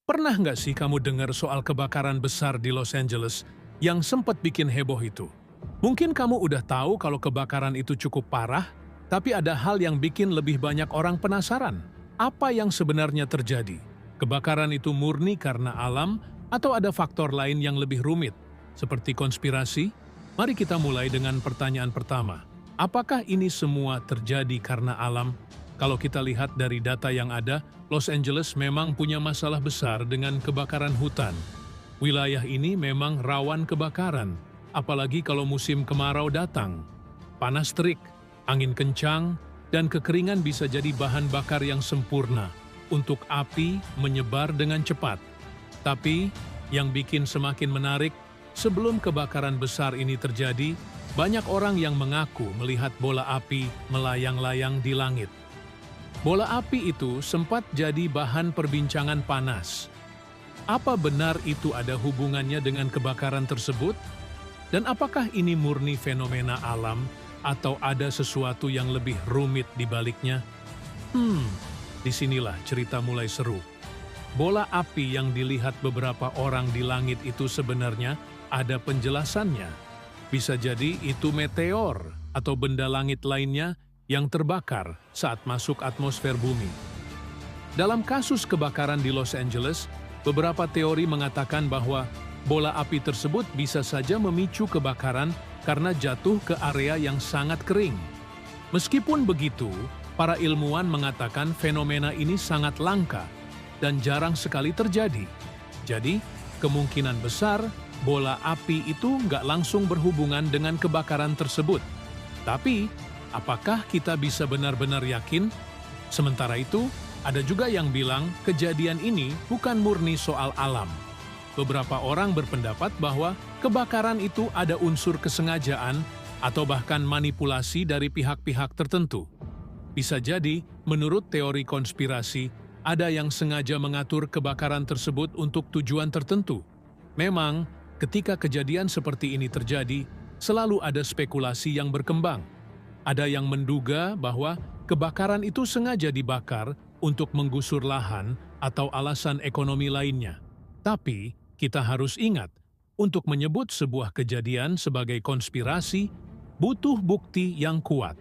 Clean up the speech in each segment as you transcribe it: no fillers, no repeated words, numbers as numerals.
Pernah nggak sih kamu dengar soal kebakaran besar di Los Angeles yang sempat bikin heboh itu? Mungkin kamu udah tahu kalau kebakaran itu cukup parah, tapi ada hal yang bikin lebih banyak orang penasaran. Apa yang sebenarnya terjadi? Kebakaran itu murni karena alam atau ada faktor lain yang lebih rumit, seperti konspirasi? Mari kita mulai dengan pertanyaan pertama. Apakah ini semua terjadi karena alam? Kalau kita lihat dari data yang ada, Los Angeles memang punya masalah besar dengan kebakaran hutan. Wilayah ini memang rawan kebakaran, apalagi kalau musim kemarau datang. Panas terik, angin kencang, dan kekeringan bisa jadi bahan bakar yang sempurna untuk api menyebar dengan cepat. Tapi, yang bikin semakin menarik, sebelum kebakaran besar ini terjadi, banyak orang yang mengaku melihat bola api melayang-layang di langit. Bola api itu sempat jadi bahan perbincangan panas. Apa benar itu ada hubungannya dengan kebakaran tersebut? Dan apakah ini murni fenomena alam atau ada sesuatu yang lebih rumit di baliknya? Disinilah cerita mulai seru. Bola api yang dilihat beberapa orang di langit itu sebenarnya ada penjelasannya. Bisa jadi itu meteor atau benda langit lainnya yang terbakar saat masuk atmosfer bumi. Dalam kasus kebakaran di Los Angeles, beberapa teori mengatakan bahwa bola api tersebut bisa saja memicu kebakaran karena jatuh ke area yang sangat kering. Meskipun begitu, para ilmuwan mengatakan fenomena ini sangat langka dan jarang sekali terjadi. Jadi, kemungkinan besar bola api itu nggak langsung berhubungan dengan kebakaran tersebut. Tapi, apakah kita bisa benar-benar yakin? Sementara itu, ada juga yang bilang kejadian ini bukan murni soal alam. Beberapa orang berpendapat bahwa kebakaran itu ada unsur kesengajaan atau bahkan manipulasi dari pihak-pihak tertentu. Bisa jadi, menurut teori konspirasi, ada yang sengaja mengatur kebakaran tersebut untuk tujuan tertentu. Memang, ketika kejadian seperti ini terjadi, selalu ada spekulasi yang berkembang. Ada yang menduga bahwa kebakaran itu sengaja dibakar untuk menggusur lahan atau alasan ekonomi lainnya. Tapi, kita harus ingat, untuk menyebut sebuah kejadian sebagai konspirasi, butuh bukti yang kuat.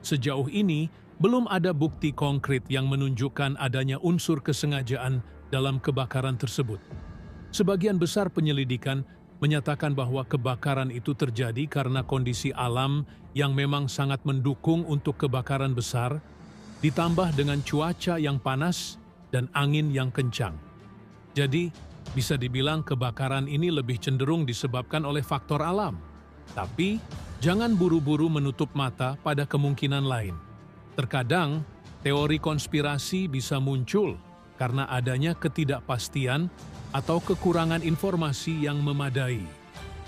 Sejauh ini, belum ada bukti konkret yang menunjukkan adanya unsur kesengajaan dalam kebakaran tersebut. Sebagian besar penyelidikan menyatakan bahwa kebakaran itu terjadi karena kondisi alam yang memang sangat mendukung untuk kebakaran besar, ditambah dengan cuaca yang panas dan angin yang kencang. Jadi, bisa dibilang kebakaran ini lebih cenderung disebabkan oleh faktor alam. Tapi, jangan buru-buru menutup mata pada kemungkinan lain. Terkadang, teori konspirasi bisa muncul karena adanya ketidakpastian atau kekurangan informasi yang memadai.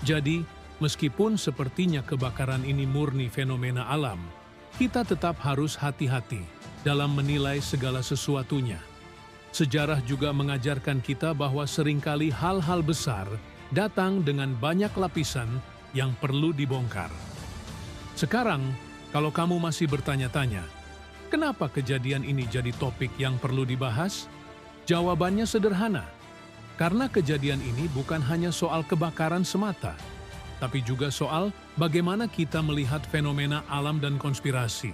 Jadi, meskipun sepertinya kebakaran ini murni fenomena alam, kita tetap harus hati-hati dalam menilai segala sesuatunya. Sejarah juga mengajarkan kita bahwa seringkali hal-hal besar datang dengan banyak lapisan yang perlu dibongkar. Sekarang, kalau kamu masih bertanya-tanya, kenapa kejadian ini jadi topik yang perlu dibahas? Jawabannya sederhana. Karena kejadian ini bukan hanya soal kebakaran semata, tapi juga soal bagaimana kita melihat fenomena alam dan konspirasi.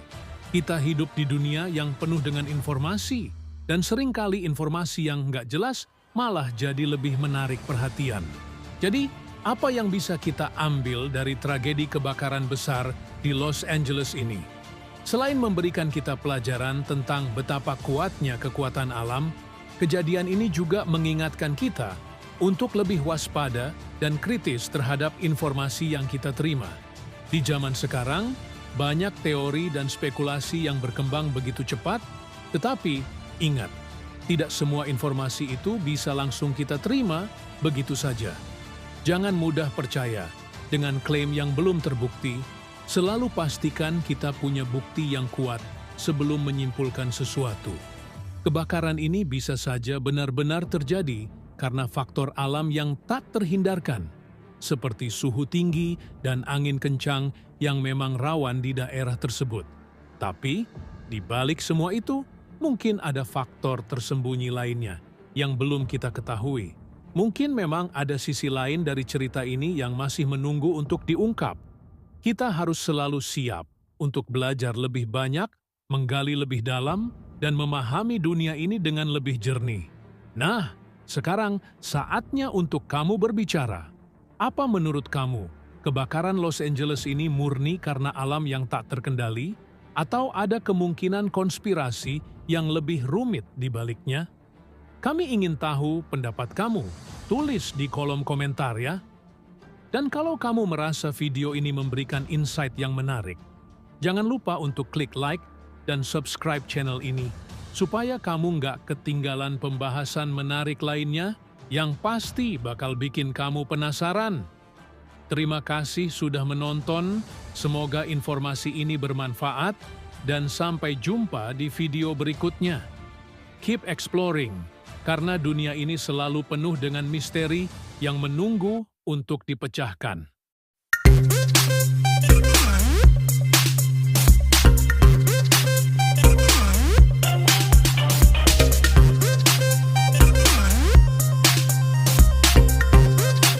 Kita hidup di dunia yang penuh dengan informasi, dan seringkali informasi yang nggak jelas malah jadi lebih menarik perhatian. Jadi, apa yang bisa kita ambil dari tragedi kebakaran besar di Los Angeles ini? Selain memberikan kita pelajaran tentang betapa kuatnya kekuatan alam, kejadian ini juga mengingatkan kita untuk lebih waspada dan kritis terhadap informasi yang kita terima. Di zaman sekarang, banyak teori dan spekulasi yang berkembang begitu cepat, tetapi ingat, tidak semua informasi itu bisa langsung kita terima begitu saja. Jangan mudah percaya dengan klaim yang belum terbukti, selalu pastikan kita punya bukti yang kuat sebelum menyimpulkan sesuatu. Kebakaran ini bisa saja benar-benar terjadi karena faktor alam yang tak terhindarkan, seperti suhu tinggi dan angin kencang yang memang rawan di daerah tersebut. Tapi, di balik semua itu, mungkin ada faktor tersembunyi lainnya yang belum kita ketahui. Mungkin memang ada sisi lain dari cerita ini yang masih menunggu untuk diungkap. Kita harus selalu siap untuk belajar lebih banyak, menggali lebih dalam, dan memahami dunia ini dengan lebih jernih. Nah, sekarang saatnya untuk kamu berbicara. Apa menurut kamu, kebakaran Los Angeles ini murni karena alam yang tak terkendali? Atau ada kemungkinan konspirasi yang lebih rumit di baliknya? Kami ingin tahu pendapat kamu. Tulis di kolom komentar ya. Dan kalau kamu merasa video ini memberikan insight yang menarik, jangan lupa untuk klik like dan subscribe channel ini, supaya kamu nggak ketinggalan pembahasan menarik lainnya yang pasti bakal bikin kamu penasaran. Terima kasih sudah menonton, semoga informasi ini bermanfaat, dan sampai jumpa di video berikutnya. Keep exploring, karena dunia ini selalu penuh dengan misteri yang menunggu untuk dipecahkan.